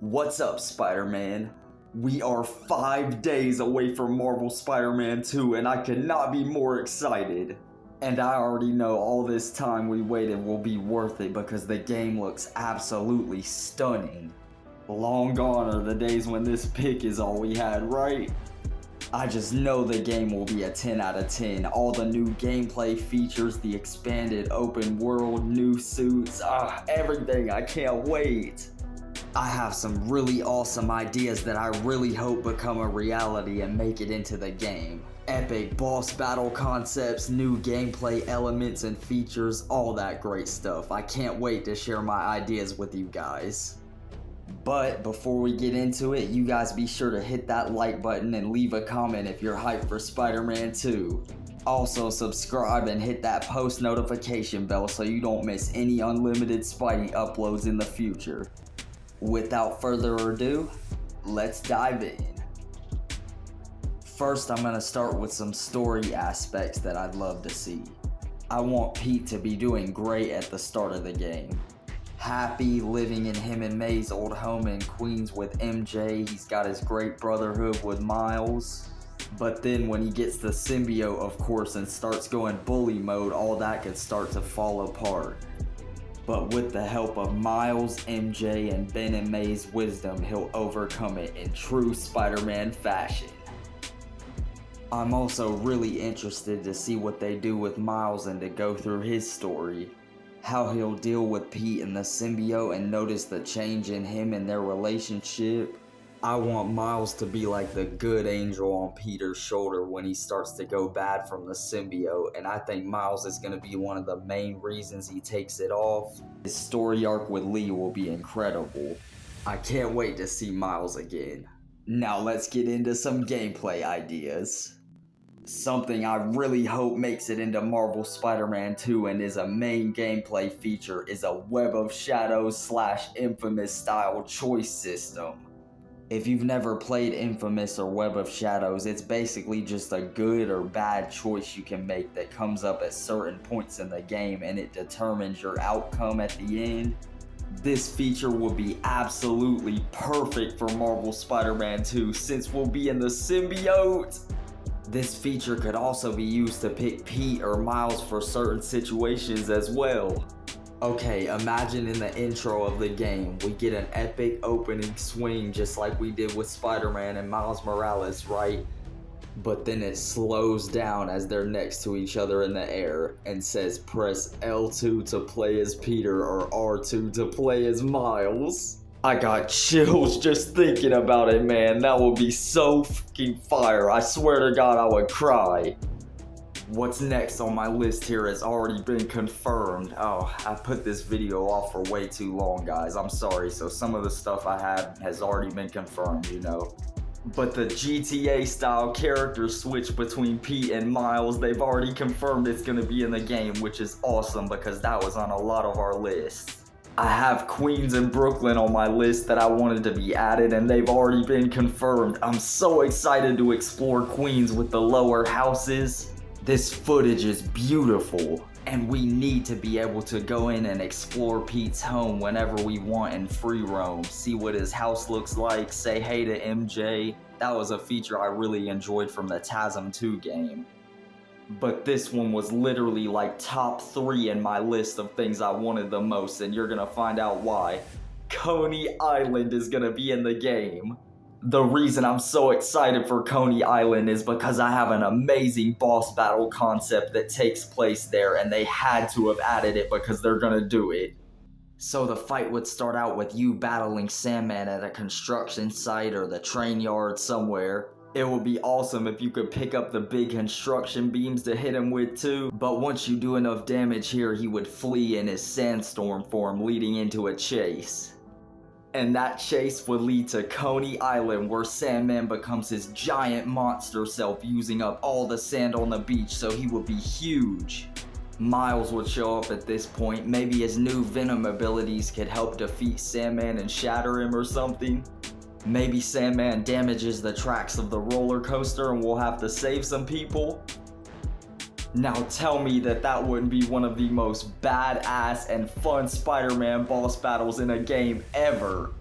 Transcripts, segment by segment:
What's up, Spider-Man? We are 5 days away from Marvel Spider-Man 2 and I could not be more excited. And I already know all this time we waited will be worth it because the game looks absolutely stunning. Long gone are the days when this pick is all we had, right? I just know the game will be a 10 out of 10. All the new gameplay features, the expanded open world, new suits, everything. I can't wait. I have some really awesome ideas that I really hope become a reality and make it into the game. Epic boss battle concepts, new gameplay elements and features, all that great stuff. I can't wait to share my ideas with you guys. But before we get into it, you guys be sure to hit that like button and leave a comment if you're hyped for Spider-Man 2. Also subscribe and hit that post notification bell so you don't miss any unlimited Spidey uploads in the future. Without further ado, let's dive in. First, I'm going to start with some story aspects that I'd love to see. I want Pete to be doing great at the start of the game. Happy, living in him and May's old home in Queens with MJ. He's got his great brotherhood with Miles. But then when he gets the symbiote, of course, and starts going bully mode, all that could start to fall apart. But with the help of Miles, MJ, and Ben and May's wisdom, he'll overcome it in true Spider-Man fashion. I'm also really interested to see what they do with Miles and to go through his story. How he'll deal with Pete and the symbiote and notice the change in him and their relationship. I want Miles to be like the good angel on Peter's shoulder when he starts to go bad from the symbiote, and I think Miles is going to be one of the main reasons he takes it off. His story arc with Lee will be incredible. I can't wait to see Miles again. Now let's get into some gameplay ideas. Something I really hope makes it into Marvel Spider-Man 2 and is a main gameplay feature is a Web of Shadows / Infamous style choice system. If you've never played Infamous or Web of Shadows, it's basically just a good or bad choice you can make that comes up at certain points in the game and it determines your outcome at the end. This feature will be absolutely perfect for Marvel Spider-Man 2 since we'll be in the symbiote. This feature could also be used to pick Pete or Miles for certain situations as well. Okay, imagine in the intro of the game, we get an epic opening swing just like we did with Spider-Man and Miles Morales, right? But then it slows down as they're next to each other in the air and says press L2 to play as Peter or R2 to play as Miles. I got chills just thinking about it, man. That would be so fucking fire. I swear to God I would cry. What's next on my list here has already been confirmed. Oh, I put this video off for way too long, guys. I'm sorry. So some of the stuff I had has already been confirmed, you know. But the GTA style character switch between Pete and Miles, they've already confirmed it's going to be in the game, which is awesome because that was on a lot of our lists. I have Queens and Brooklyn on my list that I wanted to be added and they've already been confirmed. I'm so excited to explore Queens with the lower houses. This footage is beautiful, and we need to be able to go in and explore Pete's home whenever we want in free roam, see what his house looks like, say hey to MJ. That was a feature I really enjoyed from the TASM 2 game. But this one was literally like top 3 in my list of things I wanted the most, and you're gonna find out why. Coney Island is gonna be in the game. The reason I'm so excited for Coney Island is because I have an amazing boss battle concept that takes place there and they had to have added it because they're gonna do it. So the fight would start out with you battling Sandman at a construction site or the train yard somewhere. It would be awesome if you could pick up the big construction beams to hit him with too, but once you do enough damage here, he would flee in his sandstorm form, leading into a chase. And that chase would lead to Coney Island, where Sandman becomes his giant monster self, using up all the sand on the beach, so he would be huge. Miles would show up at this point. Maybe his new Venom abilities could help defeat Sandman and shatter him or something. Maybe Sandman damages the tracks of the roller coaster and we'll have to save some people. Now tell me that that wouldn't be one of the most badass and fun Spider-Man boss battles in a game ever.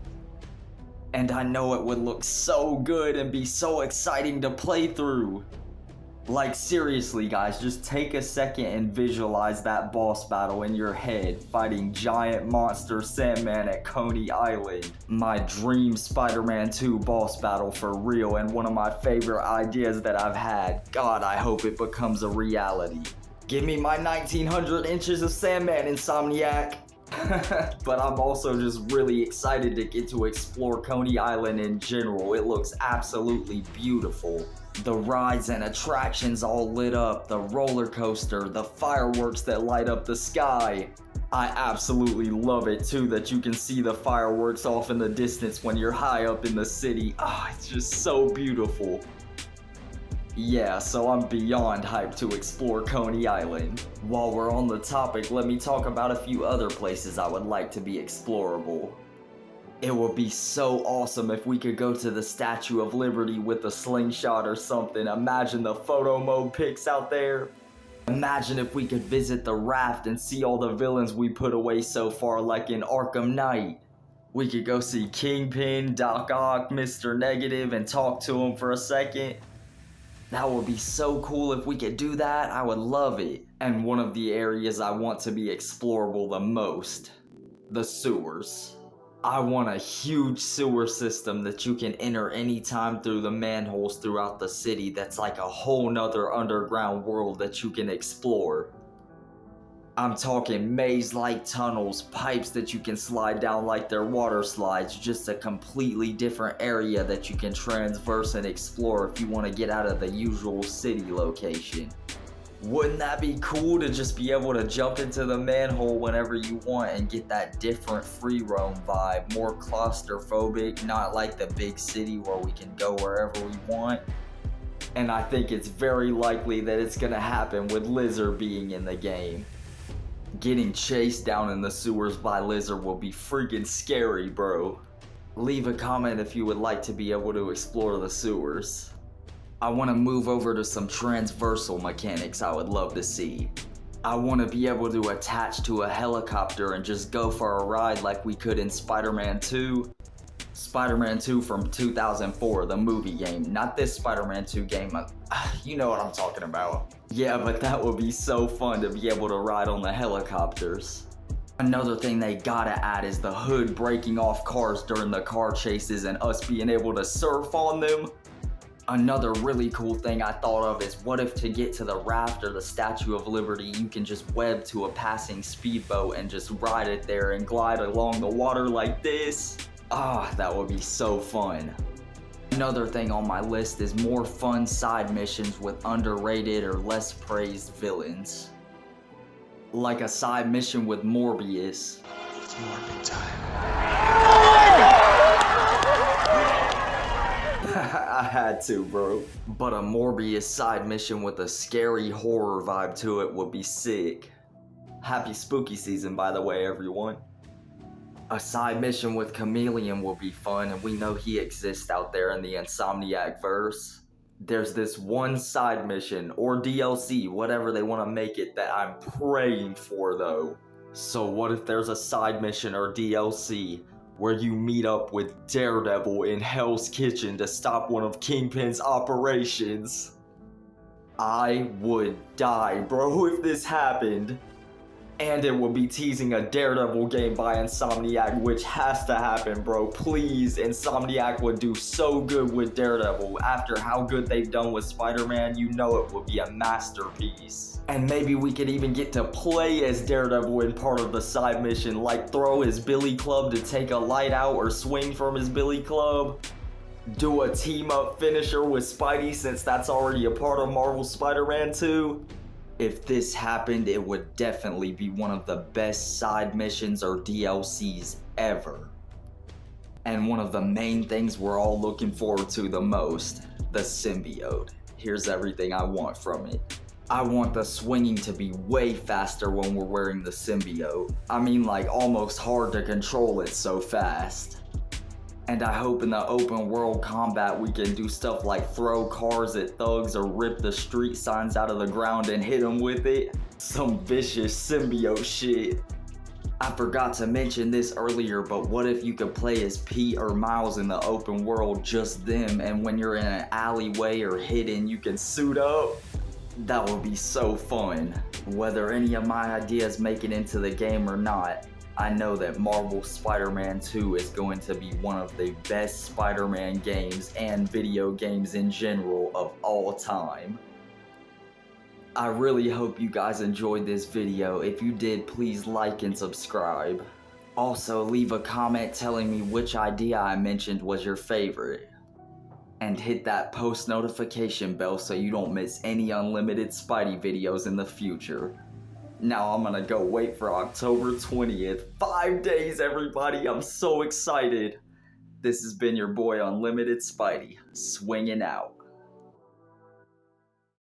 And I know it would look so good and be so exciting to play through. Like seriously guys, just take a second and visualize that boss battle in your head, fighting giant monster Sandman at Coney Island. My dream Spider-Man 2 boss battle for real, and one of my favorite ideas that I've had. God, I hope it becomes a reality. Give me my 1900 inches of Sandman, Insomniac! But I'm also just really excited to get to explore Coney Island in general. It looks absolutely beautiful. The rides and attractions all lit up, the roller coaster, the fireworks that light up the sky. I absolutely love it too that you can see the fireworks off in the distance when you're high up in the city. It's just so beautiful. Yeah, so I'm beyond hyped to explore Coney Island. While we're on the topic, let me talk about a few other places I would like to be explorable. It would be so awesome if we could go to the Statue of Liberty with a slingshot or something. Imagine the photo mode pics out there. Imagine if we could visit the raft and see all the villains we put away so far, like in Arkham Knight. We could go see Kingpin, Doc Ock, Mr. Negative, and talk to him for a second. That would be so cool if we could do that. I would love it. And one of the areas I want to be explorable the most, the sewers. I want a huge sewer system that you can enter anytime through the manholes throughout the city that's like a whole nother underground world that you can explore. I'm talking maze-like tunnels, pipes that you can slide down like they're water slides, just a completely different area that you can transverse and explore if you want to get out of the usual city location. Wouldn't that be cool to just be able to jump into the manhole whenever you want and get that different free roam vibe, more claustrophobic, not like the big city where we can go wherever we want? And I think it's very likely that it's gonna happen with Lizard being in the game. Getting chased down in the sewers by Lizard will be freaking scary, bro. Leave a comment if you would like to be able to explore the sewers. I want to move over to some transversal mechanics I would love to see. I want to be able to attach to a helicopter and just go for a ride like we could in Spider-Man 2. Spider-Man 2 from 2004, the movie game. Not this Spider-Man 2 game. You know what I'm talking about. Yeah, but that would be so fun to be able to ride on the helicopters. Another thing they gotta add is the hood breaking off cars during the car chases and us being able to surf on them. Another really cool thing I thought of is what if to get to the raft or the Statue of Liberty you can just web to a passing speedboat and just ride it there and glide along the water like this? That would be so fun. Another thing on my list is more fun side missions with underrated or less praised villains. Like a side mission with Morbius. It's Morbid time. I had to, bro. But a Morbius side mission with a scary horror vibe to it would be sick. Happy spooky season, by the way, everyone. A side mission with Chameleon will be fun, and we know he exists out there in the Insomniac verse. There's this one side mission, or DLC, whatever they want to make it, that I'm praying for though. So what if there's a side mission or DLC where you meet up with Daredevil in Hell's Kitchen to stop one of Kingpin's operations? I would die, bro, if this happened. And it will be teasing a Daredevil game by Insomniac, which has to happen, bro. Please, Insomniac would do so good with Daredevil. After how good they've done with Spider-Man, you know it would be a masterpiece. And maybe we could even get to play as Daredevil in part of the side mission, like throw his billy club to take a light out or swing from his billy club. Do a team-up finisher with Spidey since that's already a part of Marvel Spider-Man 2. If this happened, it would definitely be one of the best side missions or DLCs ever. And one of the main things we're all looking forward to the most, the symbiote. Here's everything I want from it. I want the swinging to be way faster when we're wearing the symbiote. I mean, like almost hard to control it so fast. And I hope in the open world combat we can do stuff like throw cars at thugs or rip the street signs out of the ground and hit them with it. Some vicious symbiote shit. I forgot to mention this earlier, but what if you could play as Pete or Miles in the open world, just them, and when you're in an alleyway or hidden, you can suit up? That would be so fun. Whether any of my ideas make it into the game or not, I know that Marvel Spider-Man 2 is going to be one of the best Spider-Man games and video games in general of all time. I really hope you guys enjoyed this video. If you did, please like and subscribe. Also, leave a comment telling me which idea I mentioned was your favorite. And hit that post notification bell so you don't miss any unlimited Spidey videos in the future. Now I'm gonna go wait for October 20th. 5 days, everybody! I'm so excited! This has been your boy Unlimited Spidey, swinging out.